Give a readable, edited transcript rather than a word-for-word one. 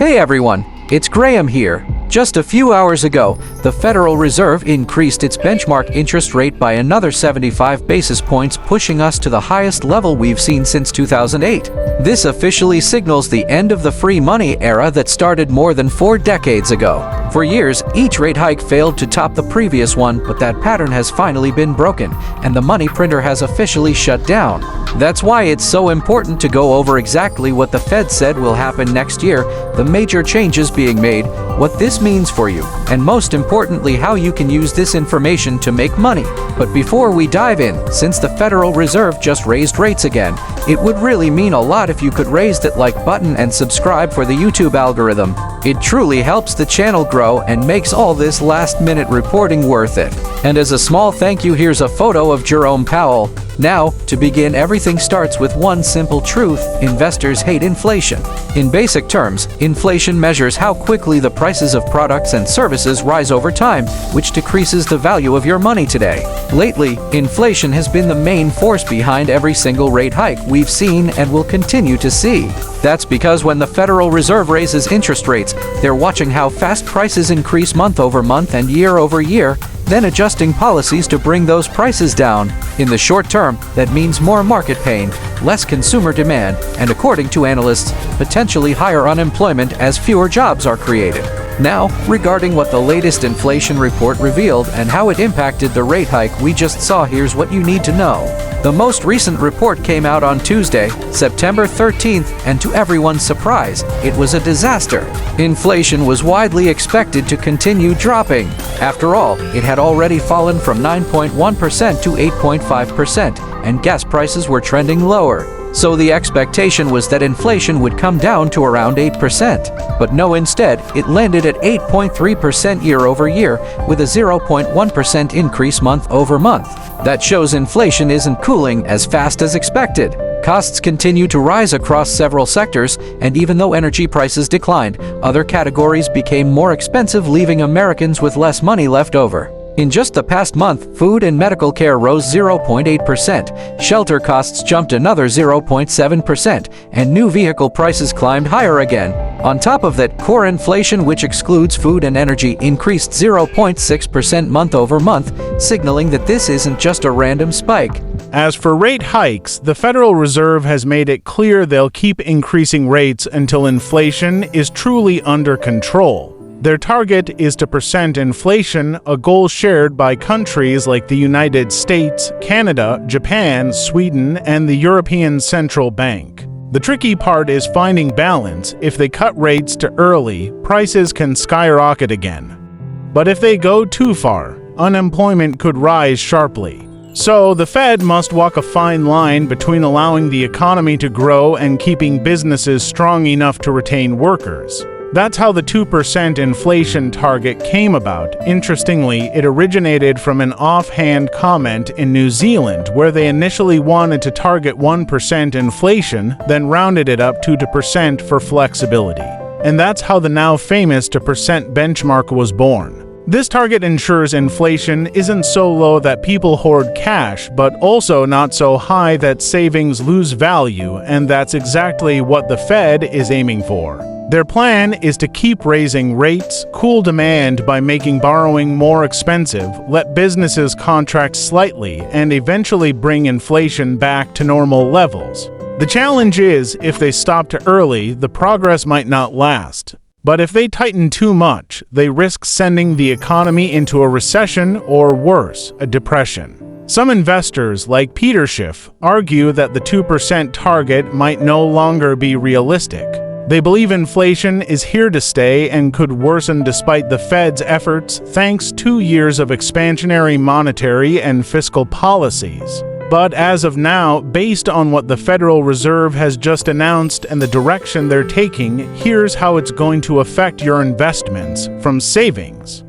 Hey everyone, it's Graham here. Just a few hours ago, the Federal Reserve increased its benchmark interest rate by another 75 basis points, pushing us to the highest level we've seen since 2008. This officially signals the end of the free money era that started more than 4 decades ago. For years, each rate hike failed to top the previous one, but that pattern has finally been broken, and the money printer has officially shut down. That's why it's so important to go over exactly what the Fed said will happen next year, the major changes being made, what this means for you, and most importantly, how you can use this information to make money. But before we dive in, since the Federal Reserve just raised rates again, it would really mean a lot if you could raise that like button and subscribe for the YouTube algorithm. It truly helps the channel grow and makes all this last-minute reporting worth it. And as a small thank you, here's a photo of Jerome Powell. Now, to begin, everything starts with one simple truth: investors hate inflation. In basic terms, inflation measures how quickly the prices of products and services rise over time, which decreases the value of your money today. Lately, inflation has been the main force behind every single rate hike we've seen and will continue to see. That's because when the Federal Reserve raises interest rates, they're watching how fast prices increase month over month and year over year, then adjusting policies to bring those prices down. In the short term, that means more market pain, less consumer demand, and according to analysts, potentially higher unemployment as fewer jobs are created. Now, regarding what the latest inflation report revealed and how it impacted the rate hike we just saw, here's what you need to know. The most recent report came out on Tuesday, September 13th, and to everyone's surprise, it was a disaster. Inflation was widely expected to continue dropping. After all, it had already fallen from 9.1% to 8.5%, and gas prices were trending lower. So the expectation was that inflation would come down to around 8%. But no, instead, it landed at 8.3% year over year, with a 0.1% increase month over month. That shows inflation isn't cooling as fast as expected. Costs continue to rise across several sectors, and even though energy prices declined, other categories became more expensive, leaving Americans with less money left over. In just the past month, food and medical care rose 0.8%, shelter costs jumped another 0.7%, and new vehicle prices climbed higher again. On top of that, core inflation, which excludes food and energy, increased 0.6% month over month, signaling that this isn't just a random spike. As for rate hikes, the Federal Reserve has made it clear they'll keep increasing rates until inflation is truly under control. Their target is to percent inflation, a goal shared by countries like the United States, Canada, Japan, Sweden, and the European Central Bank. The tricky part is finding balance. If they cut rates too early, prices can skyrocket again. But if they go too far, unemployment could rise sharply. So the Fed must walk a fine line between allowing the economy to grow and keeping businesses strong enough to retain workers. That's how the 2% inflation target came about. Interestingly, it originated from an offhand comment in New Zealand, where they initially wanted to target 1% inflation, then rounded it up to 2% for flexibility. And that's how the now famous 2% benchmark was born. This target ensures inflation isn't so low that people hoard cash, but also not so high that savings lose value, and that's exactly what the Fed is aiming for. Their plan is to keep raising rates, cool demand by making borrowing more expensive, let businesses contract slightly, and eventually bring inflation back to normal levels. The challenge is, if they stop too early, the progress might not last. But if they tighten too much, they risk sending the economy into a recession or worse, a depression. Some investors, like Peter Schiff, argue that the 2% target might no longer be realistic. They believe inflation is here to stay and could worsen despite the Fed's efforts, thanks to 2 years of expansionary monetary and fiscal policies. But as of now, based on what the Federal Reserve has just announced and the direction they're taking, here's how it's going to affect your investments, from savings